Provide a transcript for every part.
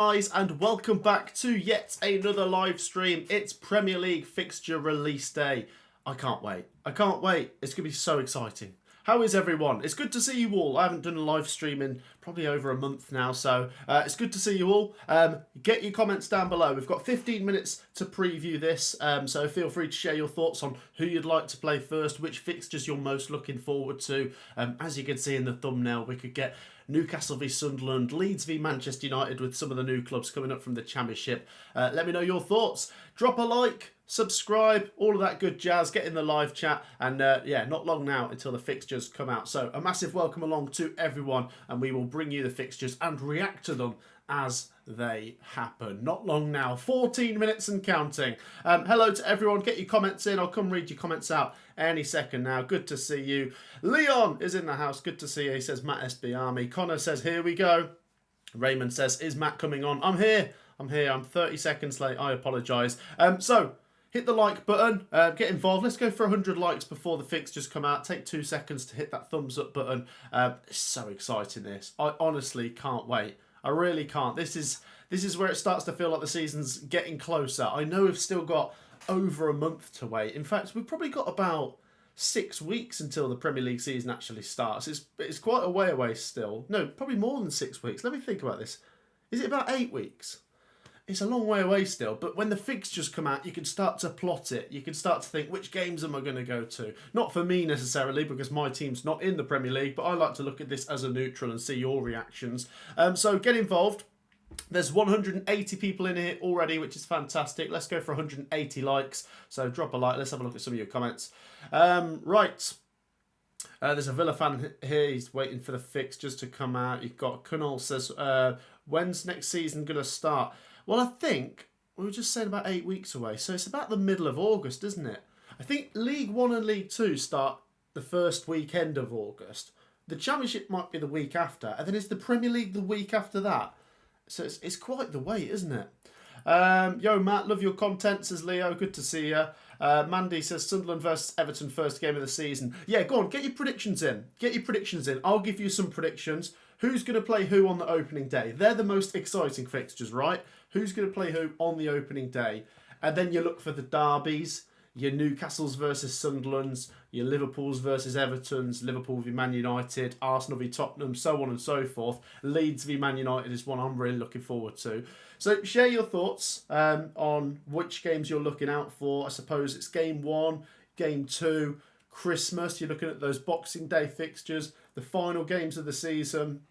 Guys, and welcome back to yet another live stream. It's Premier League fixture release day. I can't wait. It's going to be so exciting. How is everyone? It's good to see you all. I haven't done a live stream in probably over a month now, so it's good to see you all. Get your comments down below. We've got 15 minutes to preview this, so feel free to share your thoughts on who you'd like to play first, which fixtures you're most looking forward to. As you can see in the thumbnail, we could get Newcastle v Sunderland, Leeds v Manchester United with some of the new clubs coming up from the Championship. Let me know your thoughts. Drop a like, subscribe, all of that good jazz. Get in the live chat. And yeah, not long now until the fixtures come out. So a massive welcome along to everyone. And we will bring you the fixtures and react to them as they happen. Not long now, 14 minutes and counting. Hello to everyone. Get your comments in. I'll come read your comments out any second now. Good to see you. Leon is in the house. Good to see you. He says Matt SB Army. Connor says here we go. Raymond says, is Matt coming on? I'm here. I'm 30 seconds late. I apologise. So hit the like button. Get involved. Let's go for 100 likes before the fixtures come out. Take 2 seconds to hit that thumbs up button. It's so exciting, this. I honestly can't wait. I really can't. This is where it starts to feel like the season's getting closer. I know we've still got over a month to wait. In fact, we've probably got about 6 weeks until the Premier League season actually starts. It's quite a way away still. No, probably more than 6 weeks. Let me think about this. Is it about 8 weeks? It's a long way away still, but when the fixtures come out, you can start to plot it. You can start to think, which games am I going to go to? Not for me necessarily, because my team's not in the Premier League, but I like to look at this as a neutral and see your reactions. So get involved. There's 180 people in here already, which is fantastic. Let's go for 180 likes. So drop a like. Let's have a look at some of your comments. Right. There's a Villa fan here. He's waiting for the fixtures to come out. You've got Kunal says, when's next season going to start? Well, I think we were just saying about 8 weeks away. So it's about the middle of August, isn't it? I think League 1 and League 2 start the first weekend of August. The Championship might be the week after. And then it's the Premier League the week after that. So it's quite the wait, isn't it? Yo, Matt, love your content, says Leo. Good to see you. Mandy says Sunderland versus Everton, first game of the season. Yeah, go on, get your predictions in. I'll give you some predictions. Who's going to play who on the opening day? They're the most exciting fixtures, right? Who's going to play who on the opening day? And then you look for the derbies, your Newcastles versus Sunderlands, your Liverpools versus Evertons, Liverpool v Man United, Arsenal v Tottenham, so on and so forth. Leeds v Man United is one I'm really looking forward to. So share your thoughts on which games you're looking out for. I suppose it's game 1, game 2, Christmas. You're looking at those Boxing Day fixtures, the final games of the season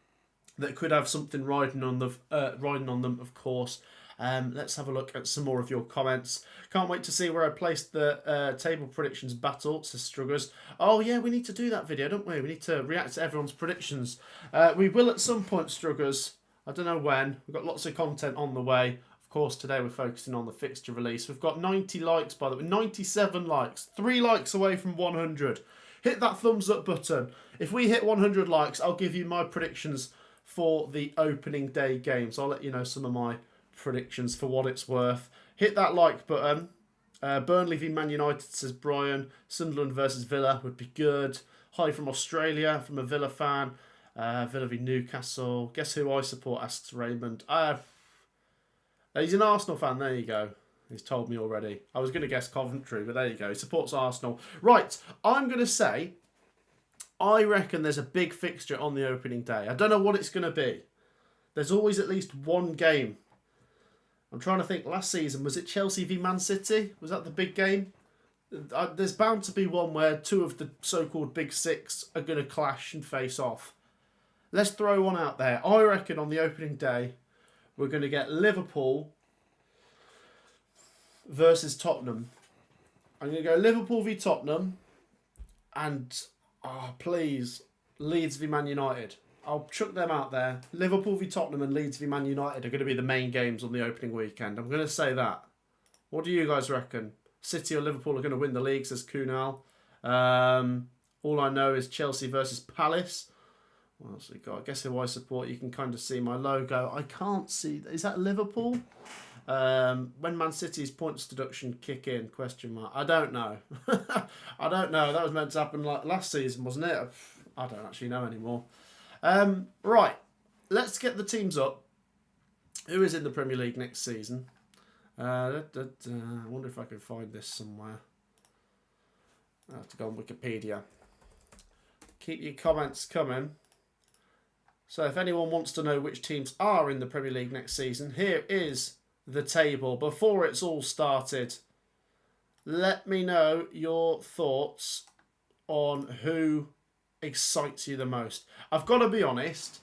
that could have something riding on them, of course. Let's have a look at some more of your comments. Can't wait to see where I placed the table predictions battle, says Struggers. Oh yeah, we need to do that video, don't we? We need to react to everyone's predictions. We will at some point, Struggers. I don't know when. We've got lots of content on the way. Of course, today we're focusing on the fixture release. We've got 90 likes, by the way. 97 likes. 3 likes away from 100. Hit that thumbs up button. If we hit 100 likes, I'll give you my predictions for the opening day games. I'll let you know some of my predictions for what it's worth. Hit that like button. Burnley v Man United, says Brian. Sunderland versus Villa would be good. Hi from Australia, from a Villa fan. Villa v Newcastle. Guess who I support, asks Raymond. He's an Arsenal fan. There you go. He's told me already. I was going to guess Coventry, but there you go. He supports Arsenal. Right, I'm going to say, I reckon there's a big fixture on the opening day. I don't know what it's going to be. There's always at least one game. I'm trying to think, last season, was it Chelsea v Man City? Was that the big game? There's bound to be one where 2 of the so-called big 6 are going to clash and face off. Let's throw one out there. I reckon on the opening day, we're going to get Liverpool versus Tottenham. I'm going to go Liverpool v Tottenham and, oh, please, Leeds v Man United. I'll chuck them out there. Liverpool v Tottenham and Leeds v Man United are going to be the main games on the opening weekend. I'm going to say that. What do you guys reckon? City or Liverpool are going to win the league, says Kunal. All I know is Chelsea versus Palace. What else we got? I guess who I support. You can kind of see my logo. I can't see. Is that Liverpool? When Man City's points deduction kick in? Question mark. I don't know. I don't know. That was meant to happen like last season, wasn't it? I don't actually know anymore. Right. Let's get the teams up. Who is in the Premier League next season? I wonder if I can find this somewhere. I have to go on Wikipedia. Keep your comments coming. So if anyone wants to know which teams are in the Premier League next season, here is the table before it's all started. Let me know your thoughts on who excites you the most. I've got to be honest,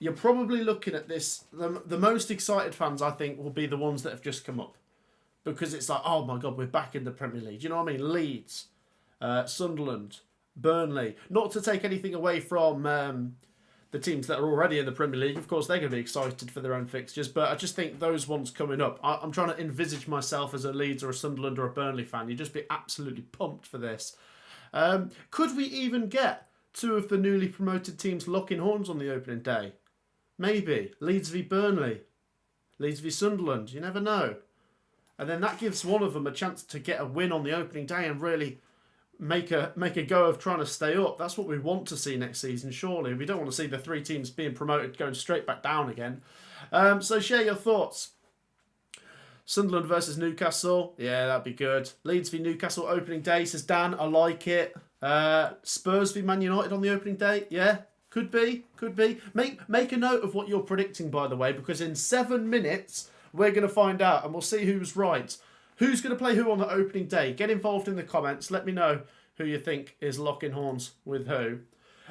you're probably looking at this, the most excited fans I think will be the ones that have just come up. Because it's like, oh my God, we're back in the Premier League. Do you know what I mean? Leeds, Sunderland, Burnley. Not to take anything away from the teams that are already in the Premier League. Of course, they're going to be excited for their own fixtures. But I just think those ones coming up, I'm trying to envisage myself as a Leeds or a Sunderland or a Burnley fan. You'd just be absolutely pumped for this. Could we even get two of the newly promoted teams locking horns on the opening day? Maybe. Leeds v Burnley. Leeds v Sunderland. You never know. And then that gives one of them a chance to get a win on the opening day and really make a go of trying to stay up. That's what we want to see next season, surely. We don't want to see the three teams being promoted going straight back down again. So share your thoughts. Sunderland versus Newcastle. Yeah, that'd be good. Leeds v Newcastle opening day, says Dan. I like it. Spurs v Man United on the opening day. Yeah, could be. Could be. Make a note of what you're predicting, by the way, because in 7 minutes we're going to find out and we'll see who's right. Who's going to play who on the opening day? Get involved in the comments. Let me know who you think is locking horns with who.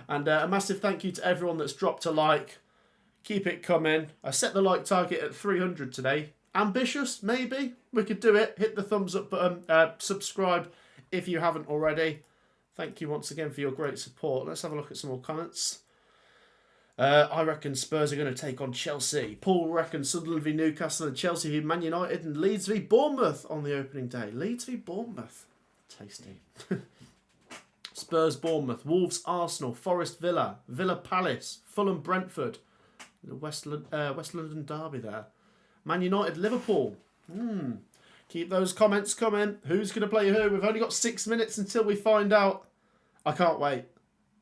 And a massive thank you to everyone that's dropped a like. Keep it coming. I set the like target at 300 today. Ambitious, maybe. We could do it. Hit the thumbs up button. Subscribe if you haven't already. Thank you once again for your great support. Let's have a look at some more comments. I reckon Spurs are going to take on Chelsea. Paul reckons Sunderland v Newcastle and Chelsea v Man United and Leeds v Bournemouth on the opening day. Leeds v Bournemouth. Tasty. Spurs Bournemouth. Wolves Arsenal. Forest Villa. Villa Palace. Fulham Brentford. The West London derby there. Man United Liverpool. Keep those comments coming. Who's going to play who? We've only got 6 minutes until we find out. I can't wait.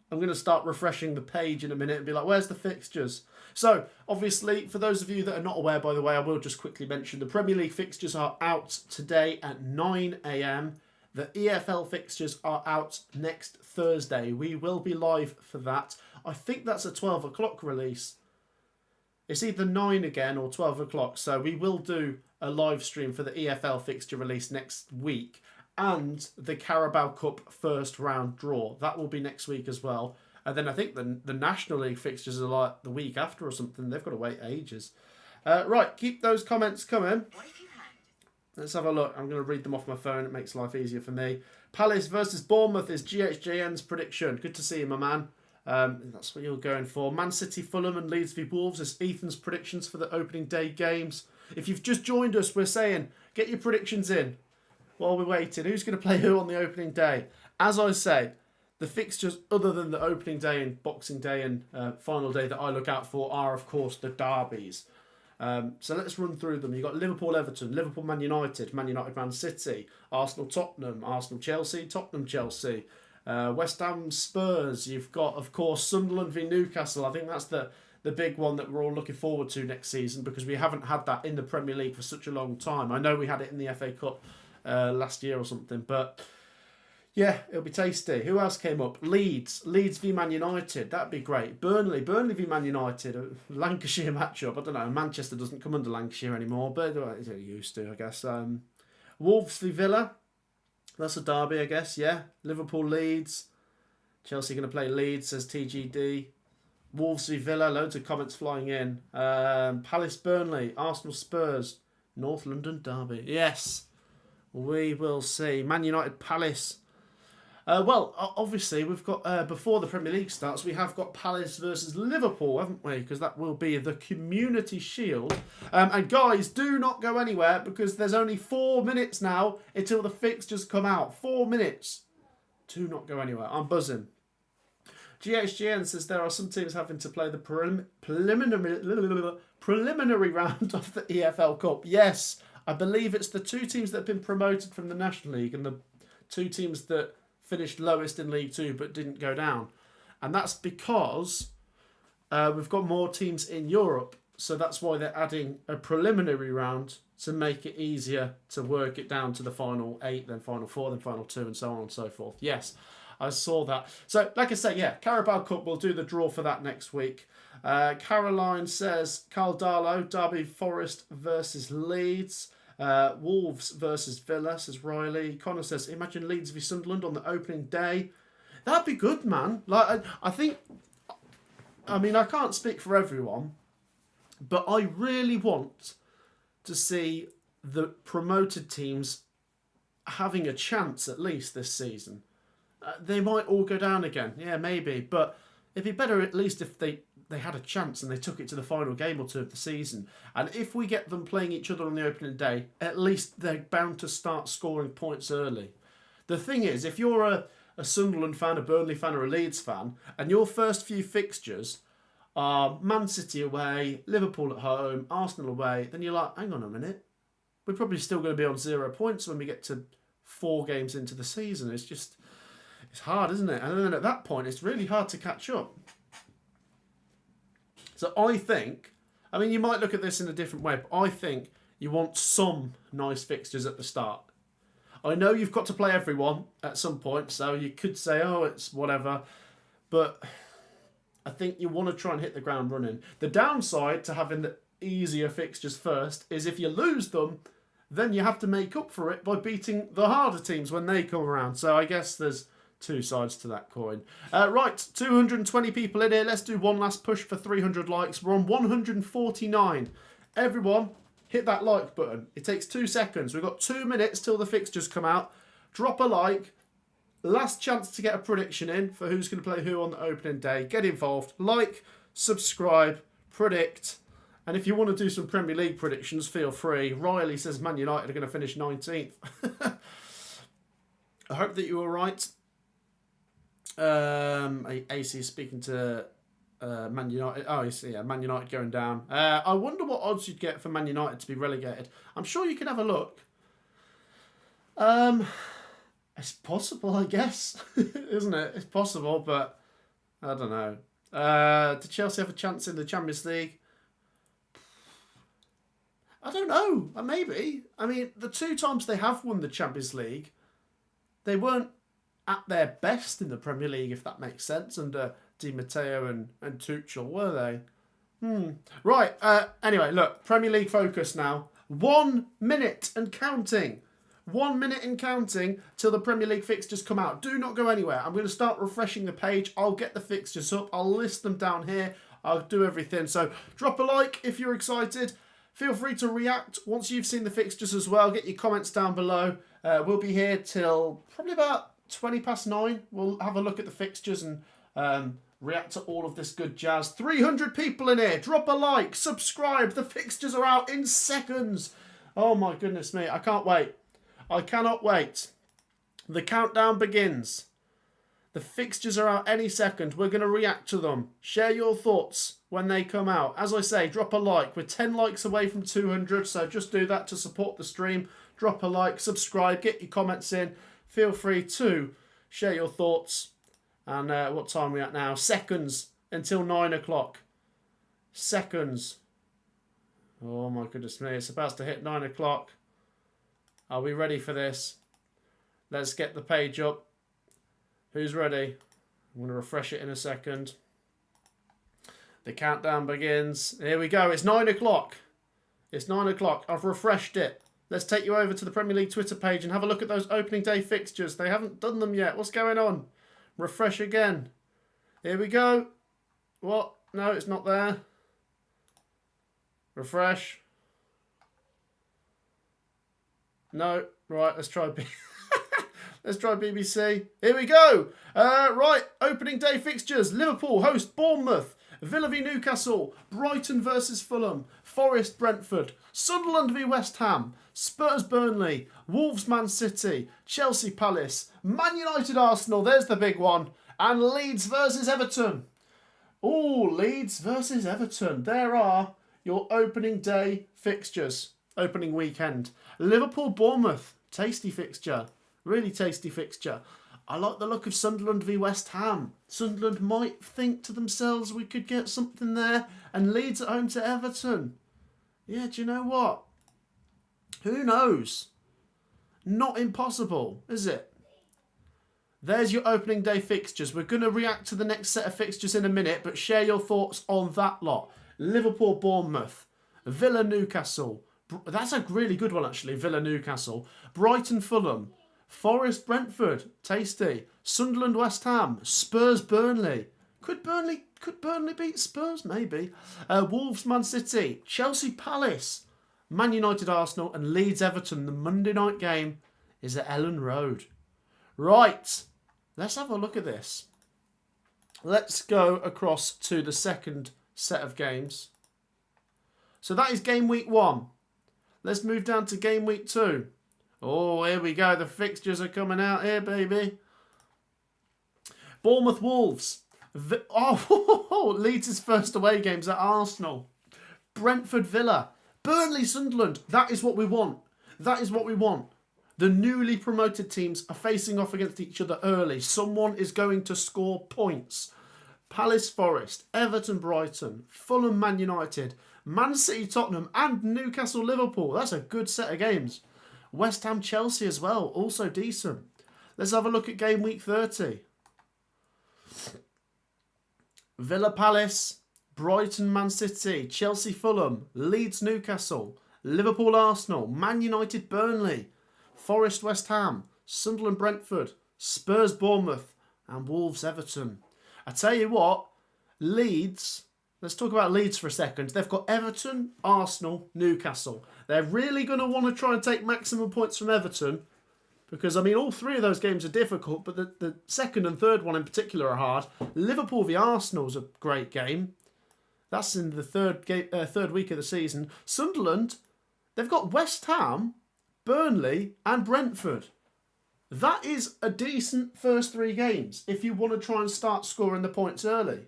I'm going to start refreshing the page in a minute and be like, where's the fixtures? So, obviously, for those of you that are not aware, by the way, I will just quickly mention the Premier League fixtures are out today at 9 a.m. The EFL fixtures are out next Thursday. We will be live for that. I think that's a 12 o'clock release. It's either 9 again or 12 o'clock. So we will do a live stream for the EFL fixture release next week. And the Carabao Cup first round draw. That will be next week as well. And then I think the National League fixtures are like the week after or something. They've got to wait ages. Right, keep those comments coming. Let's have a look. I'm going to read them off my phone. It makes life easier for me. Palace versus Bournemouth is GHJN's prediction. Good to see you, my man. That's what you're going for. Man City, Fulham and Leeds v Wolves is Ethan's predictions for the opening day games. If you've just joined us, we're saying, get your predictions in. While we're waiting, who's going to play who on the opening day? As I say, the fixtures other than the opening day and Boxing Day and final day that I look out for are, of course, the derbies. So let's run through them. You've got Liverpool Everton, Liverpool Man United, Man United Man City, Arsenal Tottenham, Arsenal Chelsea, Tottenham Chelsea, West Ham Spurs. You've got, of course, Sunderland v Newcastle. I think that's the big one that we're all looking forward to next season because we haven't had that in the Premier League for such a long time. I know we had it in the FA Cup last year or something, but yeah, it'll be tasty. Who else came up? Leeds v Man United. That'd be great. Burnley v Man United. A Lancashire matchup. I don't know. Manchester doesn't come under Lancashire anymore, but it used to, I guess. Wolves v Villa. That's a derby, I guess. Yeah. Liverpool Leeds. Chelsea going to play Leeds, says TGD. Wolves v Villa. Loads of comments flying in. Palace Burnley. Arsenal Spurs. North London derby. Yes. We will see. Man United Palace. Well, obviously, we've got, before the Premier League starts, we have got Palace versus Liverpool, haven't we? Because that will be the Community Shield. And guys, do not go anywhere because there's only 4 minutes now until the fixtures come out. 4 minutes. Do not go anywhere. I'm buzzing. GHGN says there are some teams having to play the preliminary round of the EFL Cup. Yes, I believe it's the 2 teams that have been promoted from the National League and the 2 teams that finished lowest in League 2 but didn't go down. And that's because we've got more teams in Europe So that's why they're adding a preliminary round to make it easier to work it down to the final 8, then final 4, then final 2, and so on and so forth. Yes, I saw that. So, like I say, yeah, Carabao Cup, we'll do the draw for that next week. Caroline says, Carl Darlow, Derby Forest versus Leeds. Wolves versus Villa, says Riley. Connor says, imagine Leeds v Sunderland on the opening day. That'd be good, man. Like, I think, I mean, I can't speak for everyone, but I really want to see the promoted teams having a chance at least this season. They might all go down again, yeah, maybe, but it'd be better at least if they had a chance and they took it to the final game or two of the season. And if we get them playing each other on the opening day, at least they're bound to start scoring points early. The thing is, if you're a Sunderland fan, a Burnley fan or a Leeds fan, and your first few fixtures are Man City away, Liverpool at home, Arsenal away, then you're like, hang on a minute, we're probably still going to be on 0 points when we get to 4 games into the season. It's hard, isn't it? And then at that point, it's really hard to catch up. So I think, I mean, you might look at this in a different way, but I think you want some nice fixtures at the start. I know you've got to play everyone at some point, so you could say, oh, it's whatever, but I think you want to try and hit the ground running. The downside to having the easier fixtures first is if you lose them, then you have to make up for it by beating the harder teams when they come around. So I guess there's 2 sides to that coin. Right, 220 people in here. Let's do one last push for 300 likes. We're on 149. Everyone, hit that like button. It takes 2 seconds. We've got 2 minutes till the fixtures come out. Drop a like. Last chance to get a prediction in for who's going to play who on the opening day. Get involved. Like, subscribe, predict. And if you want to do some Premier League predictions, feel free. Riley says Man United are going to finish 19th. I hope that you were right. AC is speaking to Man United. Oh, yeah, Man United going down. I wonder what odds you'd get for Man United to be relegated. I'm sure you can have a look. It's possible, I guess, isn't it? It's possible, but I don't know. Did Chelsea have a chance in the Champions League? I don't know. Maybe. I mean, the 2 times they have won the Champions League, they weren't at their best in the Premier League, if that makes sense, under Di Matteo and Tuchel, were they? Right. Anyway, look, Premier League focus now. 1 minute and counting. 1 minute and counting till the Premier League fixtures come out. Do not go anywhere. I'm going to start refreshing the page. I'll get the fixtures up. I'll list them down here. I'll do everything. So drop a like if you're excited. Feel free to react once you've seen the fixtures as well. Get your comments down below. We'll be here till probably about 9:20. We'll have a look at the fixtures and react to all of this good jazz. 300 people in here. Drop a like. Subscribe. The fixtures are out in seconds. Oh my goodness me. I can't wait. I cannot wait. The countdown begins. The fixtures are out any second. We're going to react to them. Share your thoughts when they come out. As I say, drop a like. We're 10 likes away from 200, so just do that to support the stream. Drop a like, subscribe, get your comments in. Feel free to share your thoughts. And what time are we at now? Seconds until 9 o'clock. Seconds. Oh my goodness me. It's about to hit 9 o'clock. Are we ready for this? Let's get the page up. Who's ready? I'm going to refresh it in a second. The countdown begins. Here we go. It's 9 o'clock. It's 9 o'clock. I've refreshed it. Let's take you over to the Premier League Twitter page and have a look at those opening day fixtures. They haven't done them yet. What's going on? Refresh again. Here we go. What? No, it's not there. Refresh. No. Right, let's try let's try BBC. Here we go. Right, opening day fixtures. Liverpool host Bournemouth. Villa v Newcastle. Brighton versus Fulham. Forest Brentford. Sunderland v West Ham. Spurs Burnley. Wolves Man City. Chelsea Palace. Man United Arsenal. There's the big one. And Leeds versus Everton. Oh, Leeds versus Everton. There are your opening day fixtures. Opening weekend. Liverpool Bournemouth. Tasty fixture. Really tasty fixture. I like the look of Sunderland v West Ham. Sunderland might think to themselves we could get something there. And Leeds at home to Everton. Yeah, do you know what? Who knows? Not impossible, is it? There's your opening day fixtures. We're going to react to the next set of fixtures in a minute, but share your thoughts on that lot. Liverpool, Bournemouth, Villa, Newcastle. That's a really good one, actually. Villa, Newcastle. Brighton, Fulham. Forest, Brentford. Tasty. Sunderland, West Ham. Spurs, Burnley. Could Burnley beat Spurs? Maybe. Wolves, Man City. Chelsea, Palace. Man United, Arsenal. And Leeds, Everton. The Monday night game is at Ellen Road. Right. Let's have a look at this. Let's go across to the second set of games. So that is game week 1. Let's move down to game week 2. Oh, here we go. The fixtures are coming out here, baby. Bournemouth, Wolves. Leeds' first away games at Arsenal. Brentford, Villa. Burnley, Sunderland. That is what we want. That is what we want. The newly promoted teams are facing off against each other early. Someone is going to score points. Palace, Forest. Everton, Brighton. Fulham, Man United. Man City, Tottenham. And Newcastle, Liverpool. That's a good set of games. West Ham, Chelsea as well. Also decent. Let's have a look at game week 30. Villa, Palace. Brighton, Man City. Chelsea, Fulham. Leeds, Newcastle. Liverpool, Arsenal. Man United, Burnley. Forest, West Ham. Sunderland, Brentford. Spurs, Bournemouth. And Wolves, Everton. I tell you what, Leeds, let's talk about Leeds for a second. They've got Everton, Arsenal, Newcastle. They're really going to want to try and take maximum points from Everton because, I mean, all three of those games are difficult, but the second and third one in particular are hard. Liverpool v Arsenal is a great game. That's in the third week of the season. Sunderland, they've got West Ham, Burnley and Brentford. That is a decent first 3 games if you want to try and start scoring the points early.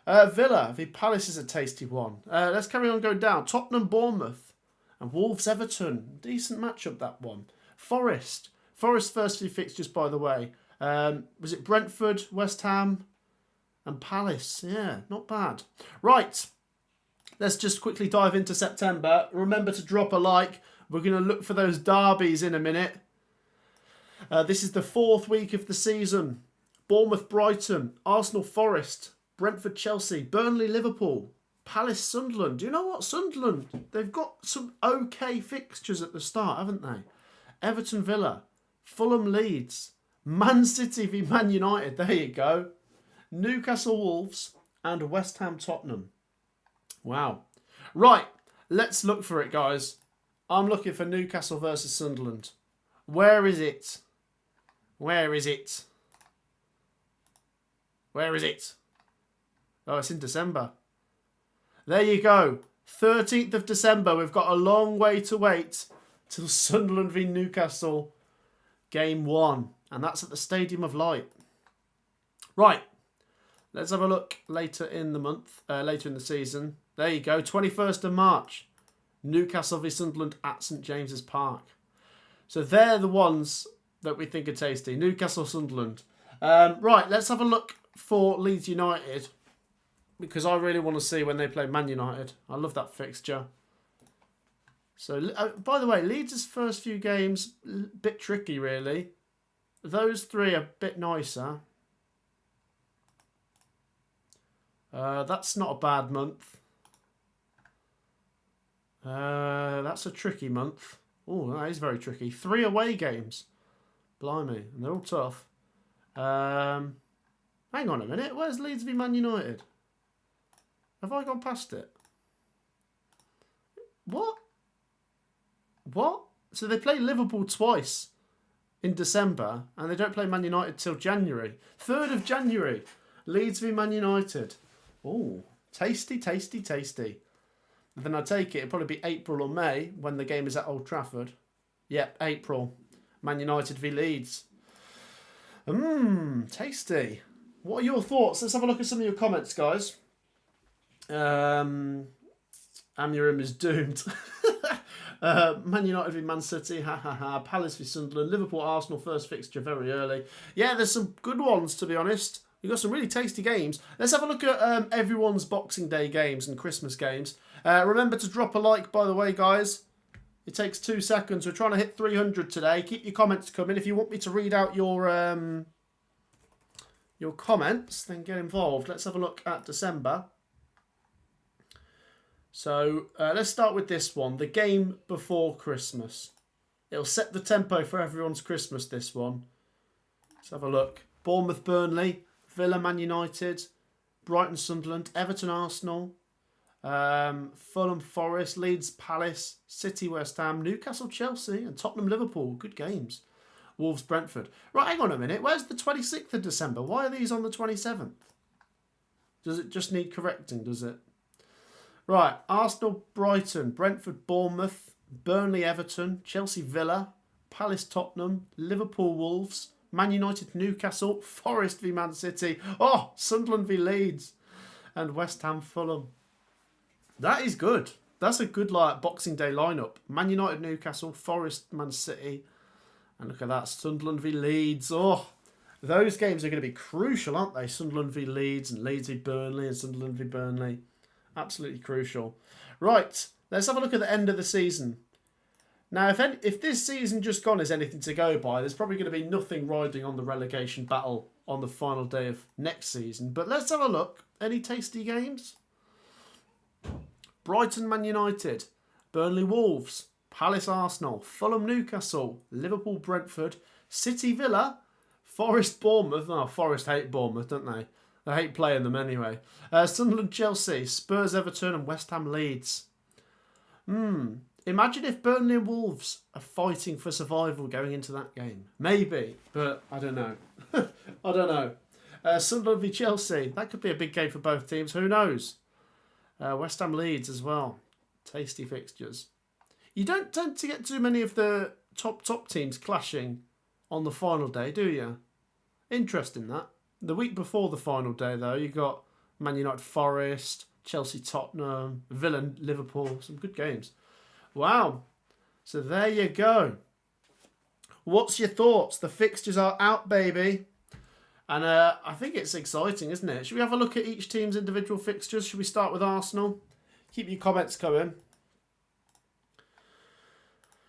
Villa v Palace is a tasty one. Let's carry on going down. Tottenham, Bournemouth and Wolves, Everton. Decent matchup, that one. Forest first few fixtures, by the way. Was it Brentford, West Ham and Palace? Yeah, not bad. Right, let's just quickly dive into September. Remember to drop a like. We're going to look for those derbies in a minute. This is the 4th week of the season. Bournemouth, Brighton, Arsenal, Forest, Brentford, Chelsea, Burnley, Liverpool, Palace, Sunderland. Do you know what? Sunderland, they've got some okay fixtures at the start, haven't they? Everton, Villa, Fulham, Leeds, Man City v Man United. There you go. Newcastle, Wolves, and West Ham, Tottenham. Wow. Right, let's look for it, guys. I'm looking for Newcastle versus Sunderland. Where is it? Where is it? Where is it? Oh, it's in December. There you go. 13th of December. We've got a long way to wait till Sunderland v Newcastle. Game 1. And that's at the Stadium of Light. Right. Let's have a look later in the month. Later in the season. There you go. 21st of March. Newcastle v Sunderland at St James's Park. So they're the ones that we think are tasty. Newcastle, Sunderland. Right, let's have a look for Leeds United. Because I really want to see when they play Man United. I love that fixture. So, by the way, Leeds' first few games, a bit tricky, really. Those 3 are a bit nicer. That's not a bad month. That's a tricky month. Oh, that is very tricky. 3 away games. Blimey. And they're all tough. Hang on a minute. Where's Leeds v Man United? Have I gone past it? What? What? So they play Liverpool twice in December and they don't play Man United till January. 3rd of January. Leeds v Man United. Oh, tasty, tasty, tasty. Then I take it, it'll probably be April or May when the game is at Old Trafford. Yep, April. Man United v Leeds. Tasty. What are your thoughts? Let's have a look at some of your comments, guys. Amurim is doomed. Man United v Man City, ha ha ha. Palace v Sunderland, Liverpool, Arsenal, first fixture very early. Yeah, there's some good ones, to be honest. We've got some really tasty games. Let's have a look at everyone's Boxing Day games and Christmas games. Remember to drop a like, by the way, guys. It takes 2 seconds. We're trying to hit 300 today. Keep your comments coming. If you want me to read out your comments, then get involved. Let's have a look at December. So let's start with this one. The game before Christmas. It'll set the tempo for everyone's Christmas, this one. Let's have a look. Bournemouth, Burnley. Villa, Man United. Brighton, Sunderland. Everton, Arsenal. Fulham, Forest. Leeds, Palace. City, West Ham. Newcastle, Chelsea. And Tottenham, Liverpool. Good games. Wolves, Brentford. Right, hang on a minute. Where's the 26th of December? Why are these on the 27th? Does it just need correcting, does it? Right, Arsenal, Brighton, Brentford, Bournemouth, Burnley, Everton, Chelsea, Villa, Palace, Tottenham, Liverpool, Wolves, Man United, Newcastle, Forest v Man City, oh, Sunderland v Leeds, and West Ham, Fulham. That is good. That's a good Boxing Day lineup. Man United, Newcastle, Forest, Man City, and look at that, Sunderland v Leeds. Oh, those games are going to be crucial, aren't they? Sunderland v Leeds and Leeds v Burnley and Sunderland v Burnley. Absolutely crucial. Right, let's have a look at the end of the season. Now, if this season just gone is anything to go by, there's probably going to be nothing riding on the relegation battle on the final day of next season. But let's have a look. Any tasty games? Brighton, Man United. Burnley, Wolves. Palace, Arsenal. Fulham, Newcastle. Liverpool, Brentford. City, Villa. Forest, Bournemouth. Oh, Forest hate Bournemouth, don't they? They hate playing them anyway. Sunderland, Chelsea, Spurs, Everton and West Ham, Leeds. Imagine if Burnley and Wolves are fighting for survival going into that game. Maybe, but I don't know. I don't know. Sunderland v Chelsea. That could be a big game for both teams. Who knows? West Ham, Leeds as well. Tasty fixtures. You don't tend to get too many of the top teams clashing on the final day, do you? Interesting, that. The week before the final day, though, you got Man United, Forest, Chelsea, Tottenham, Villa, Liverpool. Some good games. Wow. So there you go. What's your thoughts? The fixtures are out, baby. And I think it's exciting, isn't it? Should we have a look at each team's individual fixtures? Should we start with Arsenal? Keep your comments coming.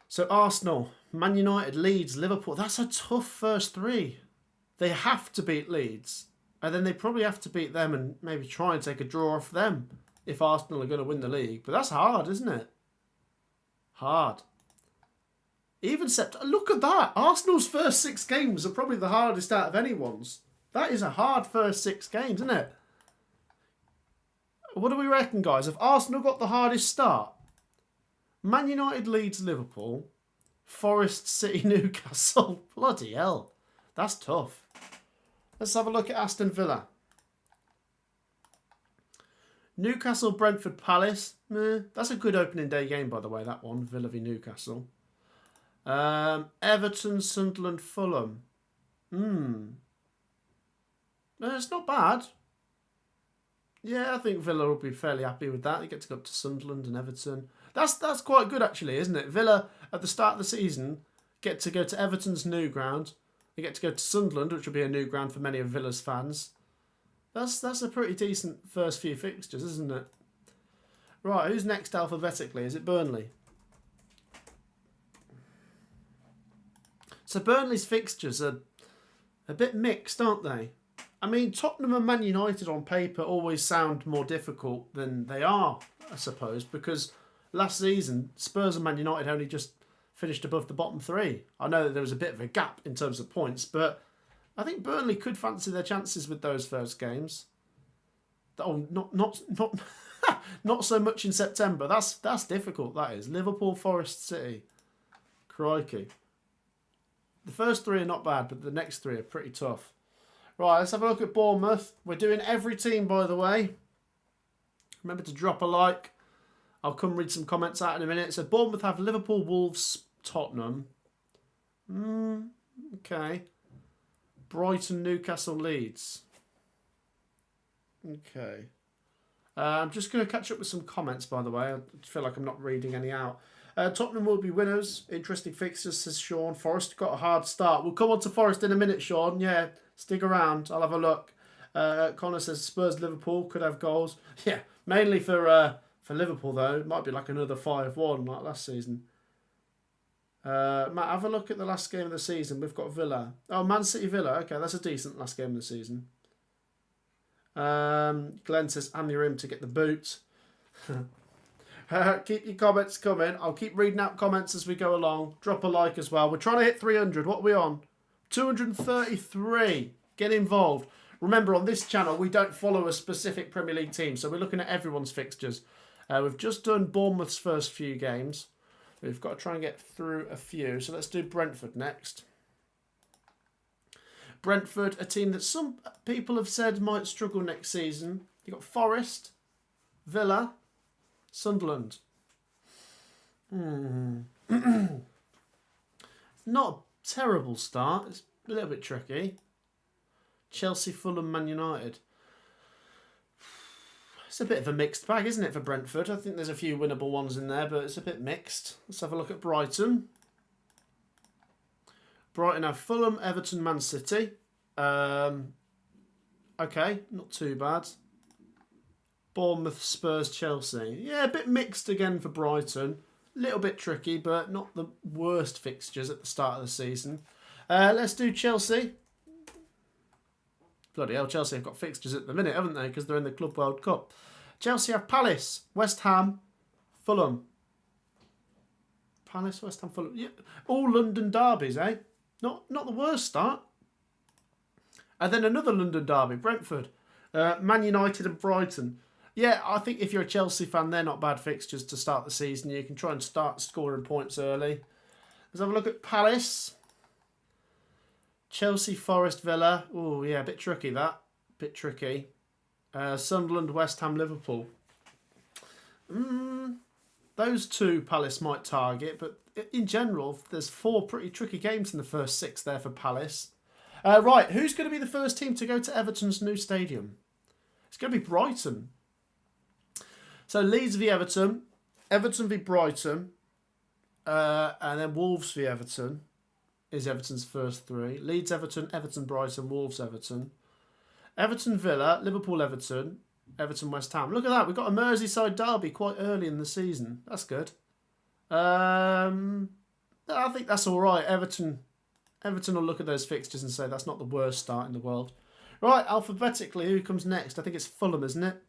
So Arsenal, Man United, Leeds, Liverpool. That's a tough first three. They have to beat Leeds. And then they probably have to beat them and maybe try and take a draw off them if Arsenal are going to win the league. But that's hard, isn't it? Hard. Even look at that. Arsenal's first 6 games are probably the hardest out of anyone's. That is a hard first 6 games, isn't it? What do we reckon, guys? Have Arsenal got the hardest start? Man United, Leeds, Liverpool, Forest, City, Newcastle. Bloody hell. That's tough. Let's have a look at Aston Villa. Newcastle, Brentford, Palace. That's a good opening day game, by the way, that one. Villa v Newcastle. Everton, Sunderland, Fulham. It's not bad. Yeah, I think Villa will be fairly happy with that. They get to go up to Sunderland and Everton. That's quite good, actually, isn't it? Villa, at the start of the season, get to go to Everton's new ground. They get to go to Sunderland, which will be a new ground for many of Villa's fans. That's a pretty decent first few fixtures, isn't it? Right, who's next alphabetically? Is it Burnley? So Burnley's fixtures are a bit mixed, aren't they? I mean, Tottenham and Man United on paper always sound more difficult than they are, I suppose, because last season, Spurs and Man United only just finished above the bottom 3. I know that there was a bit of a gap in terms of points, but I think Burnley could fancy their chances with those first games. Oh, not so much in September. That's difficult, that is. Liverpool, Forest, City. Crikey. The first 3 are not bad, but the next 3 are pretty tough. Right, let's have a look at Bournemouth. We're doing every team, by the way. Remember to drop a like. I'll come read some comments out in a minute. So Bournemouth have Liverpool, Wolves, Tottenham. Okay. Brighton, Newcastle, Leeds. Okay. I'm just going to catch up with some comments, by the way. I feel like I'm not reading any out. Tottenham will be winners. Interesting fixtures, says Sean. Forest got a hard start. We'll come on to Forest in a minute, Sean. Yeah, stick around. I'll have a look. Connor says Spurs Liverpool could have goals. Yeah, mainly for Liverpool, though. It might be like another 5-1 like last season. Matt, have a look at the last game of the season. We've got Villa. Oh, Man City Villa. Okay, that's a decent last game of the season. Glenn says Amorim to get the boot. Keep your comments coming. I'll keep reading out comments as we go along. Drop a like as well. We're trying to hit 300. What are we on? 233. Get involved. Remember, on this channel, we don't follow a specific Premier League team, so we're looking at everyone's fixtures. We've just done Bournemouth's first few games. We've got to try and get through a few. So let's do Brentford next. Brentford, a team that some people have said might struggle next season. You've got Forest, Villa, Sunderland. Not a terrible start. It's a little bit tricky. Chelsea, Fulham, Man United. It's a bit of a mixed bag, isn't it, for Brentford? I think there's a few winnable ones in there, but it's a bit mixed. Let's have a look at Brighton. Brighton have Fulham, Everton, Man City. Okay, not too bad. Bournemouth, Spurs, Chelsea. Yeah, a bit mixed again for Brighton. A little bit tricky, but not the worst fixtures at the start of the season. Let's do Chelsea. Bloody hell, Chelsea have got fixtures at the minute, haven't they? Because they're in the Club World Cup. Chelsea have Palace, West Ham, Fulham. Palace, West Ham, Fulham. Yeah, all London derbies, eh? Not the worst start. And then another London derby, Brentford. Man United and Brighton. Yeah, I think if you're a Chelsea fan, they're not bad fixtures to start the season. You can try and start scoring points early. Let's have a look at Palace. Chelsea, Forest, Villa. Oh, yeah, a bit tricky that. Bit tricky. Sunderland, West Ham, Liverpool. Those two Palace might target, but in general, there's 4 pretty tricky games in the first 6 there for Palace. Right, who's going to be the first team to go to Everton's new stadium? It's going to be Brighton. So Leeds v Everton, Everton v Brighton, and then Wolves v Everton is Everton's first 3. Leeds, Everton, Everton, Brighton, Wolves, Everton. Everton, Villa, Liverpool, Everton, Everton, West Ham. Look at that. We've got a Merseyside derby quite early in the season. That's good. I think that's all right. Everton will look at those fixtures and say that's not the worst start in the world. Right, alphabetically, who comes next? I think it's Fulham, isn't it?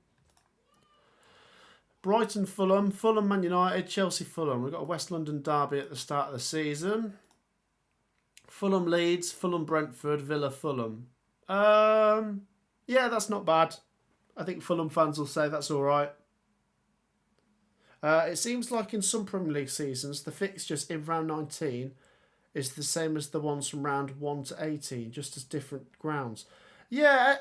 Brighton, Fulham, Fulham, Man United, Chelsea, Fulham. We've got a West London derby at the start of the season. Fulham, Leeds, Fulham, Brentford, Villa, Fulham. Yeah, that's not bad. I think Fulham fans will say that's all right. It seems like in some Premier League seasons, the fixtures in round 19 is the same as the ones from round 1 to 18, just as different grounds. Yeah,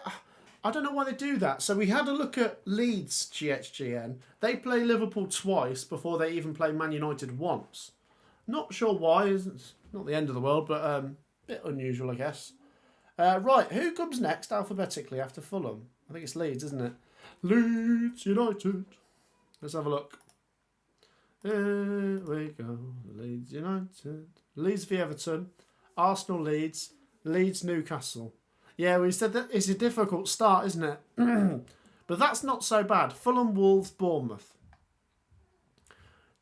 I don't know why they do that. So we had a look at Leeds GHGN. They play Liverpool twice before they even play Man United once. Not sure why. It's not the end of the world, but a bit unusual, I guess. Right, who comes next alphabetically after Fulham? I think it's Leeds, isn't it? Leeds United. Let's have a look. Here we go. Leeds United. Leeds v Everton. Arsenal, Leeds. Leeds, Newcastle. Yeah, we said that it's a difficult start, isn't it? But that's not so bad. Fulham, Wolves, Bournemouth.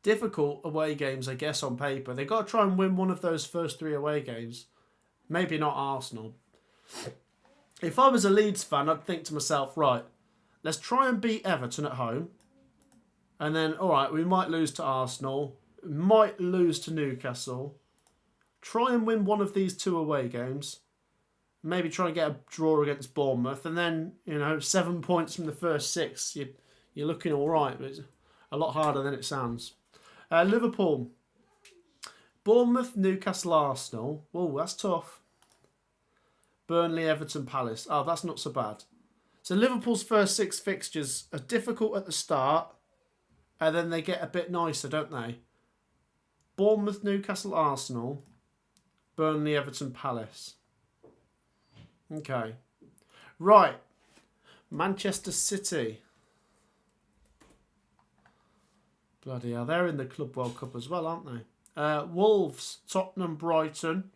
Difficult away games, I guess, on paper. They've got to try and win one of those first 3 away games. Maybe not Arsenal. If I was a Leeds fan, I'd think to myself, right, let's try and beat Everton at home. And then, all right, we might lose to Arsenal. Might lose to Newcastle. Try and win one of these 2 away games. Maybe try and get a draw against Bournemouth. And then, 7 points from the first 6. You're looking all right, but it's a lot harder than it sounds. Liverpool. Bournemouth, Newcastle, Arsenal. Oh, that's tough. Burnley, Everton, Palace. Oh, that's not so bad. So Liverpool's first 6 fixtures are difficult at the start. And then they get a bit nicer, don't they? Bournemouth, Newcastle, Arsenal. Burnley, Everton, Palace. Okay. Right. Manchester City. Bloody hell, they're in the Club World Cup as well, aren't they? Wolves, Tottenham, Brighton.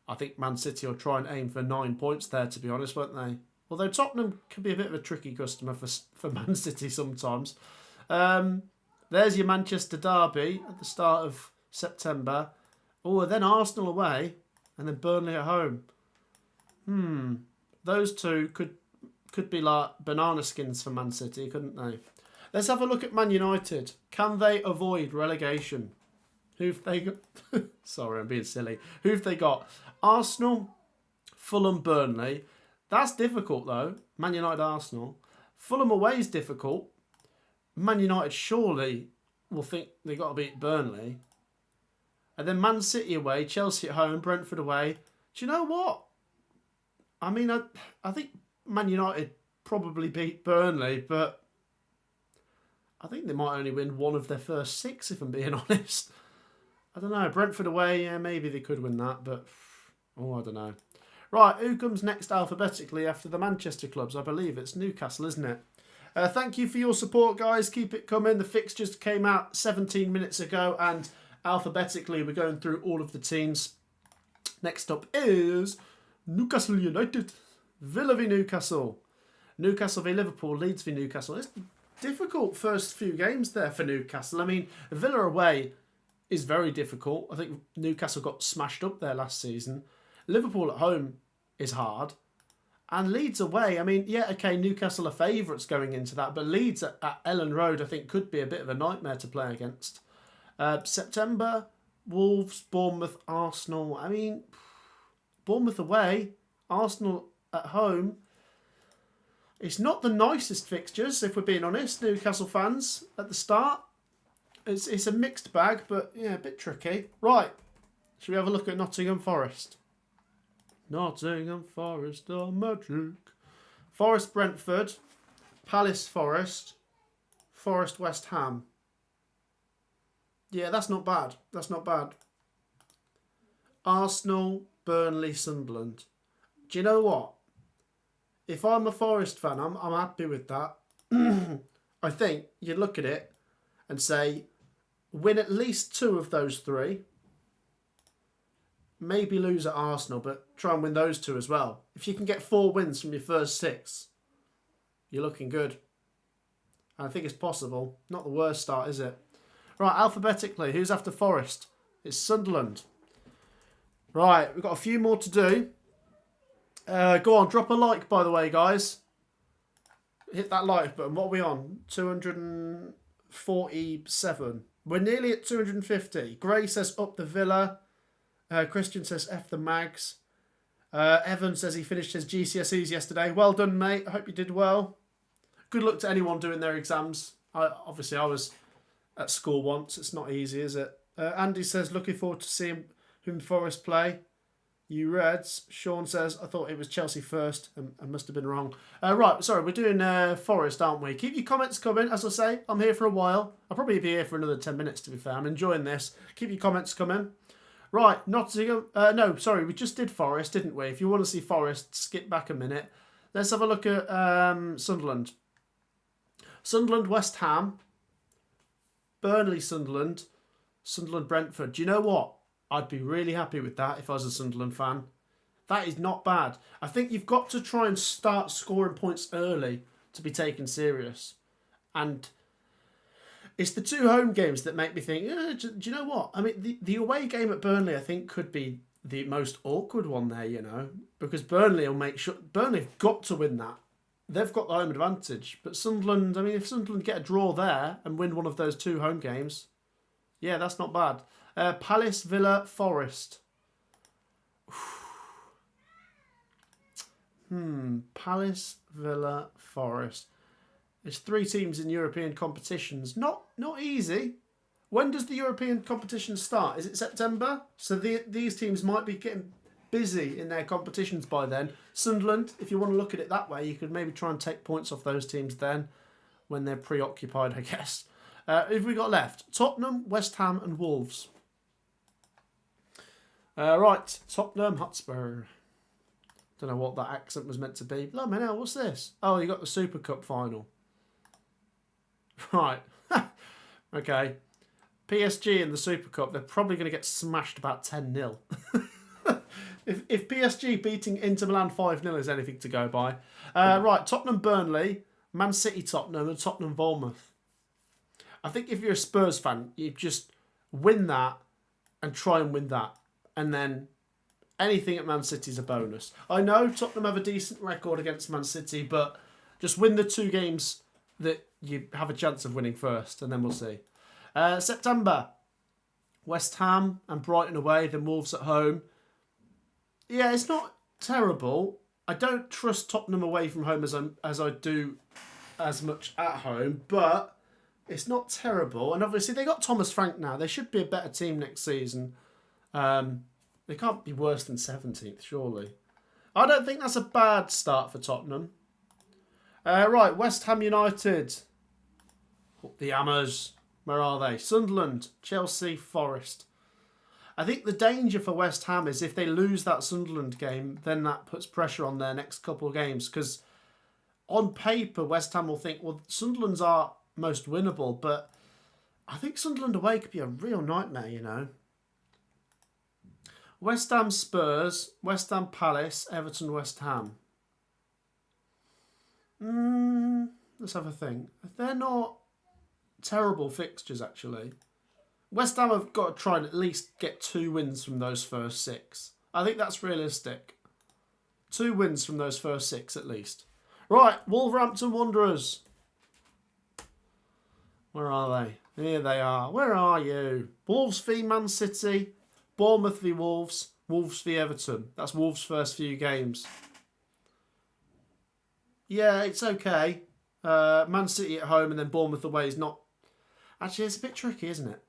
I think Man City will try and aim for 9 points there, to be honest, won't they? Although Tottenham can be a bit of a tricky customer for Man City sometimes. There's your Manchester derby at the start of September. Oh, then Arsenal away, and then Burnley at home. Those two could be like banana skins for Man City, couldn't they? Let's have a look at Man United. Can they avoid relegation? Who've they got? Sorry, I'm being silly. Who've they got? Arsenal, Fulham, Burnley. That's difficult though. Man United, Arsenal. Fulham away is difficult. Man United surely will think they got to beat Burnley. And then Man City away, Chelsea at home, Brentford away. Do you know what? I mean, I think Man United probably beat Burnley, but I think they might only win one of their first 6, if I'm being honest. I don't know. Brentford away, yeah, maybe they could win that, but I don't know. Right, who comes next alphabetically after the Manchester clubs? I believe it's Newcastle, isn't it? Thank you for your support, guys. Keep it coming. The fixtures came out 17 minutes ago, and alphabetically we're going through all of the teams. Next up is Newcastle United, Villa v Newcastle, Newcastle v Liverpool, Leeds v Newcastle. It's difficult first few games there for Newcastle. I mean, Villa away is very difficult. I think Newcastle got smashed up there last season. Liverpool at home is hard. And Leeds away, I mean, yeah, okay, Newcastle are favourites going into that, but Leeds at Ellen Road, I think, could be a bit of a nightmare to play against. September, Wolves, Bournemouth, Arsenal. I mean, Bournemouth away, Arsenal at home. It's not the nicest fixtures, if we're being honest, Newcastle fans, at the start. It's a mixed bag, but yeah, a bit tricky. Right, should we have a look at Nottingham Forest? Nottingham Forest are magic. Forest Brentford, Palace Forest, Forest West Ham. Yeah, that's not bad. That's not bad. Arsenal, Burnley, Sunderland. Do you know what? If I'm a Forest fan, I'm happy with that. I think you look at it and say, win at least 2 of those 3. Maybe lose at Arsenal, but try and win those 2 as well. If you can get 4 wins from your first 6, you're looking good. And I think it's possible. Not the worst start, is it? Right, alphabetically, who's after Forest? It's Sunderland. Right, we've got a few more to do. Go on, drop a like, by the way, guys. Hit that like button. What are we on? 247. We're nearly at 250. Gray says up the Villa. Christian says F the Mags. Evan says he finished his GCSEs yesterday. Well done, mate. I hope you did well. Good luck to anyone doing their exams. Obviously, I was at school once. It's not easy, is it? Andy says, looking forward to seeing whom Forest play. You Reds. Sean says, I thought it was Chelsea first. I must have been wrong. Right, sorry, we're doing Forest, aren't we? Keep your comments coming. As I say, I'm here for a while. I'll probably be here for another 10 minutes, to be fair. I'm enjoying this. Keep your comments coming. Right, Nottingham. No, sorry, we just did Forest, didn't we? If you want to see Forest, skip back a minute. Let's have a look at Sunderland. Sunderland, West Ham. Burnley, Sunderland. Sunderland, Brentford. Do you know what? I'd be really happy with that if I was a Sunderland fan. That is not bad. I think you've got to try and start scoring points early to be taken serious. And it's the 2 home games that make me think, do you know what? I mean, the away game at Burnley, I think, could be the most awkward one there, you know, because Burnley will make sure... Burnley have got to win that. They've got the home advantage. But Sunderland, I mean, if Sunderland get a draw there and win one of those 2 home games, yeah, that's not bad. Palace, Villa, Forest. Palace, Villa, Forest. There's 3 teams in European competitions. Not easy. When does the European competition start? Is it September? So these teams might be getting busy in their competitions by then. Sunderland, if you want to look at it that way, you could maybe try and take points off those teams then when they're preoccupied, I guess. Who have we got left? Tottenham, West Ham and Wolves. Right, Tottenham Hotspur. Don't know what that accent was meant to be. Blimey hell, what's this? Oh, you got the Super Cup final. Right. Okay. PSG in the Super Cup, they're probably going to get smashed about 10-0. if PSG beating Inter Milan 5-0 is anything to go by. Right, Tottenham Burnley, Man City Tottenham, and Tottenham Bournemouth. I think if you're a Spurs fan, you just win that and try and win that. And then anything at Man City is a bonus. I know Tottenham have a decent record against Man City, but just win the 2 games that you have a chance of winning first, and then we'll see. September, West Ham and Brighton away, then Wolves at home. Yeah, it's not terrible. I don't trust Tottenham away from home as I do as much at home, but it's not terrible. And obviously they got Thomas Frank now. They should be a better team next season. They can't be worse than 17th, surely. I don't think that's a bad start for Tottenham. Right, West Ham United. The Hammers. Where are they? Sunderland, Chelsea, Forest. I think the danger for West Ham is if they lose that Sunderland game, then that puts pressure on their next couple of games. Because on paper, West Ham will think, well, Sunderland's are most winnable. But I think Sunderland away could be a real nightmare, you know. West Ham Spurs, West Ham Palace, Everton West Ham. Let's have a think. They're not terrible fixtures, actually. West Ham have got to try and at least get 2 wins from those first 6. I think that's realistic. 2 wins from those first 6 at least. Right, Wolverhampton Wanderers. Where are they? Here they are. Where are you? Wolves v Man City. Bournemouth v Wolves. Wolves v Everton. That's Wolves' first few games. Yeah, it's okay. Man City at home and then Bournemouth away is not... Actually, it's a bit tricky, isn't it?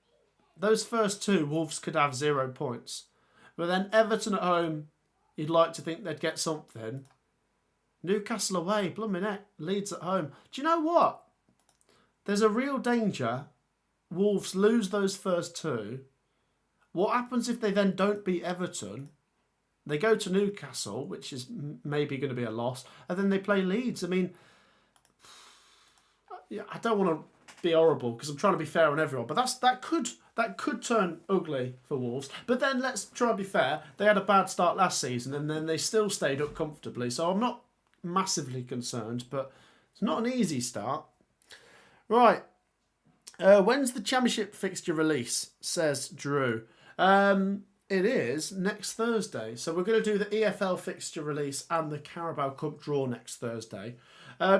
Those first 2, Wolves could have 0 points. But then Everton at home, you'd like to think they'd get something. Newcastle away, blooming heck. Leeds at home. Do you know what? There's a real danger Wolves lose those first 2. What happens if they then don't beat Everton? They go to Newcastle, which is maybe going to be a loss, and then they play Leeds. I mean, yeah, I don't want to be horrible because I'm trying to be fair on everyone, but that could turn ugly for Wolves. But then let's try and be fair. They had a bad start last season, and then they still stayed up comfortably. So I'm not massively concerned, but it's not an easy start. Right, when's the Championship fixture release? Says Drew. It is next Thursday. So we're going to do the EFL fixture release and the Carabao Cup draw next Thursday.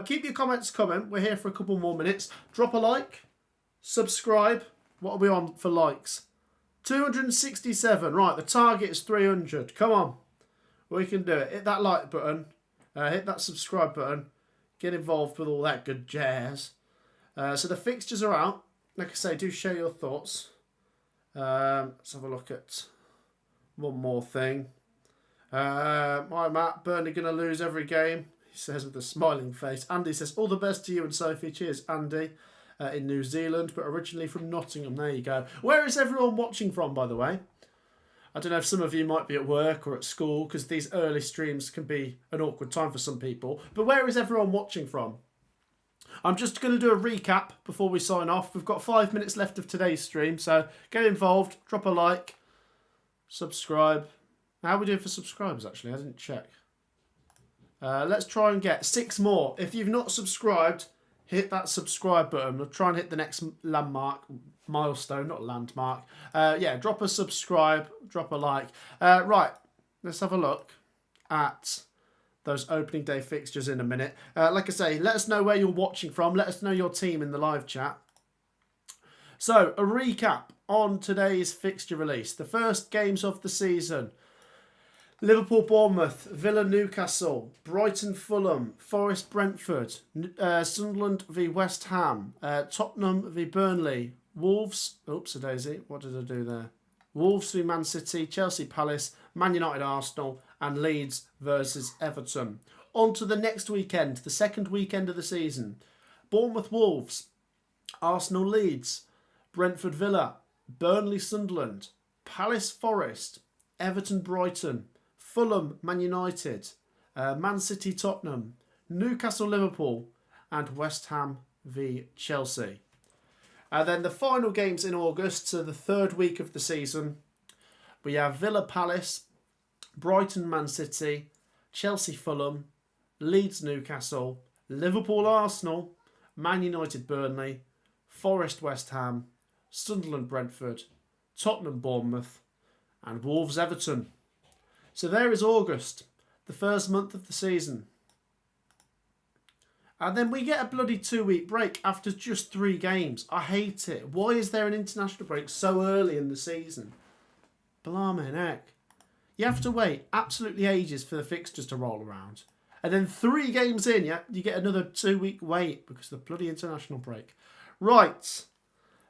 Keep your comments coming. We're here for a couple more minutes. Drop a like. Subscribe. What are we on for likes? 267. Right, the target is 300. Come on. We can do it. Hit that like button. Hit that subscribe button. Get involved with all that good jazz. So the fixtures are out. Like I say, do share your thoughts. Let's have a look at one more thing. Hi Matt, Burnley going to lose every game, he says with a smiling face. Andy says, all the best to you and Sophie. Cheers, Andy, in New Zealand, but originally from Nottingham. There you go. Where is everyone watching from, by the way? I don't know if some of you might be at work or at school, because these early streams can be an awkward time for some people. But where is everyone watching from? I'm just going to do a recap before we sign off. We've got 5 minutes left of today's stream, so get involved, drop a like, subscribe. How are we doing for subscribers, actually? I didn't check. Let's try and get 6 more. If you've not subscribed, hit that subscribe button. We'll try and hit the next milestone, not landmark. Yeah, drop a subscribe, drop a like. Right, let's have a look at those opening day fixtures in a minute. Like I say, let us know where you're watching from. Let us know your team in the live chat. So, a recap on today's fixture release. The first games of the season. Liverpool Bournemouth, Villa Newcastle, Brighton Fulham, Forest Brentford, Sunderland v West Ham, Tottenham v Burnley, Wolves, oops a daisy, what did I do there? Wolves v Man City, Chelsea Palace, Man United Arsenal, and Leeds versus Everton. On to the next weekend, the second weekend of the season. Bournemouth Wolves, Arsenal Leeds, Brentford Villa, Burnley Sunderland, Palace Forest, Everton Brighton, Fulham Man United, Man City Tottenham, Newcastle Liverpool, and West Ham v Chelsea. And then the final games in August, so the third week of the season, we have Villa Palace, Brighton Man City, Chelsea Fulham, Leeds Newcastle, Liverpool Arsenal, Man United Burnley, Forest West Ham, Sunderland Brentford, Tottenham Bournemouth, and Wolves Everton. So there is August, the first month of the season. And then we get a bloody 2-week break after just 3 games. I hate it. Why is there an international break so early in the season? Blimey heck. You have to wait absolutely ages for the fixtures to roll around. And then 3 games in, you get another 2-week wait because of the bloody international break. Right.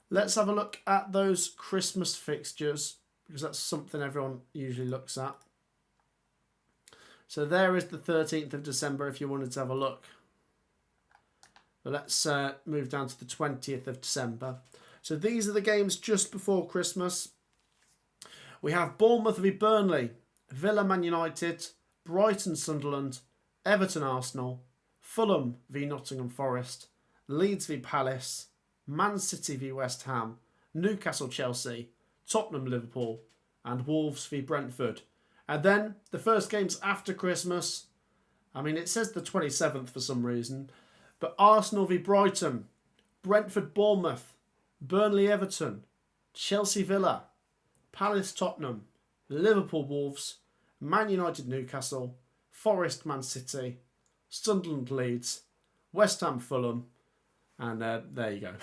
Let's have a look at those Christmas fixtures, because that's something everyone usually looks at. So there is the 13th of December if you wanted to have a look. But let's move down to the 20th of December. So these are the games just before Christmas. We have Bournemouth v Burnley, Villa Man United, Brighton Sunderland, Everton Arsenal, Fulham v Nottingham Forest, Leeds v Palace, Man City v West Ham, Newcastle Chelsea, Tottenham Liverpool, and Wolves v Brentford. And then the first games after Christmas, I mean it says the 27th for some reason, but Arsenal v Brighton, Brentford Bournemouth, Burnley Everton, Chelsea Villa, Palace Tottenham, Liverpool Wolves, Man United Newcastle, Forest Man City, Sunderland Leeds, West Ham Fulham, and there you go.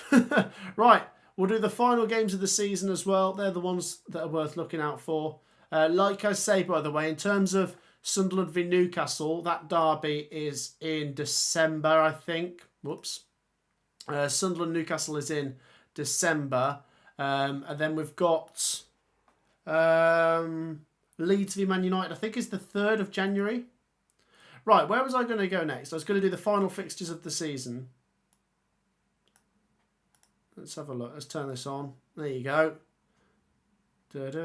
Right, we'll do the final games of the season as well. They're the ones that are worth looking out for. Like I say, by the way, in terms of Sunderland v Newcastle, that derby is in December, I think. Whoops. Sunderland Newcastle is in December. And then we've got Leeds v Man United, I think is the 3rd of January. Right, where was I going to go next? I was going to do the final fixtures of the season. Let's have a look. Let's turn this on. There you go. Let's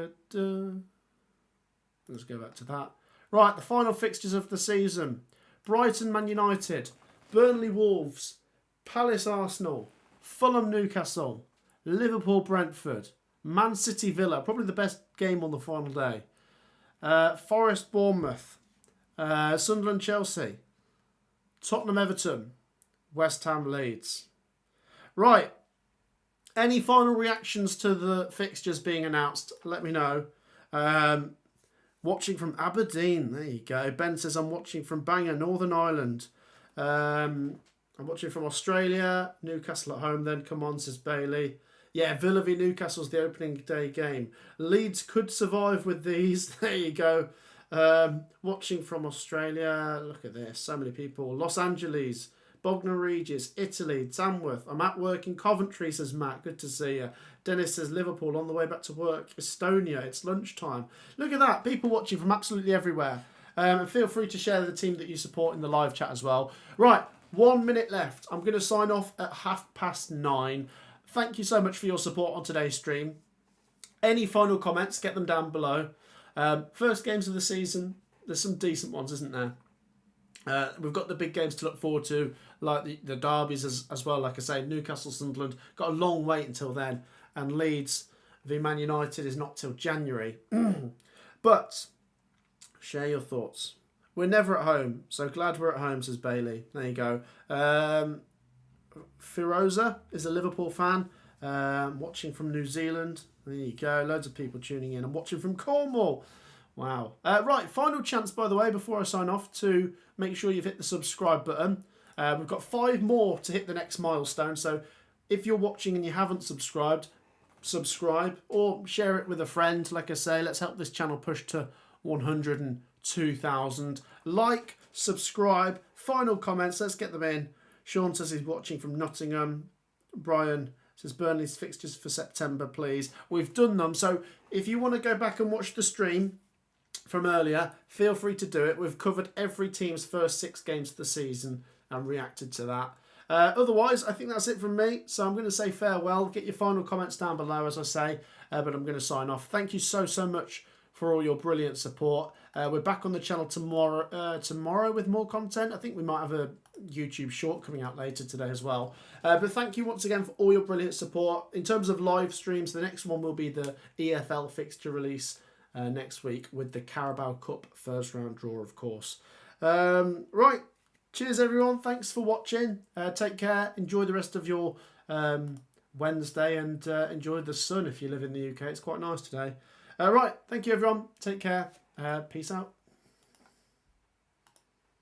go back to that. Right, the final fixtures of the season. Brighton Man United, Burnley Wolves, Palace Arsenal, Fulham Newcastle, Liverpool Brentford, Man City Villa, probably the best game on the final day. Forest Bournemouth, Sunderland Chelsea, Tottenham Everton, West Ham Leeds. Right, any final reactions to the fixtures being announced? Let me know. Watching from Aberdeen. There you go. Ben says, I'm watching from Bangor, Northern Ireland. I'm watching from Australia. Newcastle at home then. Come on, says Bailey. Yeah, Villa v Newcastle's the opening day game. Leeds could survive with these. There you go. Watching from Australia. Look at this. So many people. Los Angeles. Bognor Regis, Italy, Tamworth. I'm at work in Coventry, says Matt. Good to see you. Dennis says Liverpool on the way back to work. Estonia, it's lunchtime. Look at that. People watching from absolutely everywhere. And feel free to share the team that you support in the live chat as well. Right, 1 minute left. I'm going to sign off at 9:30. Thank you so much for your support on today's stream. Any final comments, get them down below. First games of the season. There's some decent ones, isn't there? We've got the big games to look forward to, like the derbies as well. Like I say, Newcastle, Sunderland, got a long wait until then. And Leeds v Man United is not till January. But share your thoughts. We're never at home, so glad we're at home, says Bailey. There you go. Firoza is a Liverpool fan, watching from New Zealand. There you go. Loads of people tuning in. I'm watching from Cornwall. Wow. Right, final chance, by the way, before I sign off, to make sure you've hit the subscribe button. We've got 5 more to hit the next milestone. So if you're watching and you haven't subscribed, subscribe or share it with a friend. Like I say, let's help this channel push to 102,000. Like, subscribe, final comments, let's get them in. Sean says he's watching from Nottingham. Brian says Burnley's fixtures for September, please. We've done them, so if you want to go back and watch the stream from earlier, feel free to do it. We've covered every team's first 6 games of the season and reacted to that. Otherwise, I think that's it from me. So I'm going to say farewell. Get your final comments down below, as I say. But I'm going to sign off. Thank you so much for all your brilliant support. We're back on the channel tomorrow with more content. I think we might have a YouTube short coming out later today as well. But thank you once again for all your brilliant support. In terms of live streams, the next one will be the EFL fixture release next week with the Carabao Cup first round draw, of course. Right, cheers everyone. Thanks for watching. Take care. Enjoy the rest of your Wednesday and enjoy the sun if you live in the UK. It's quite nice today. Right, thank you everyone. Take care. Peace out.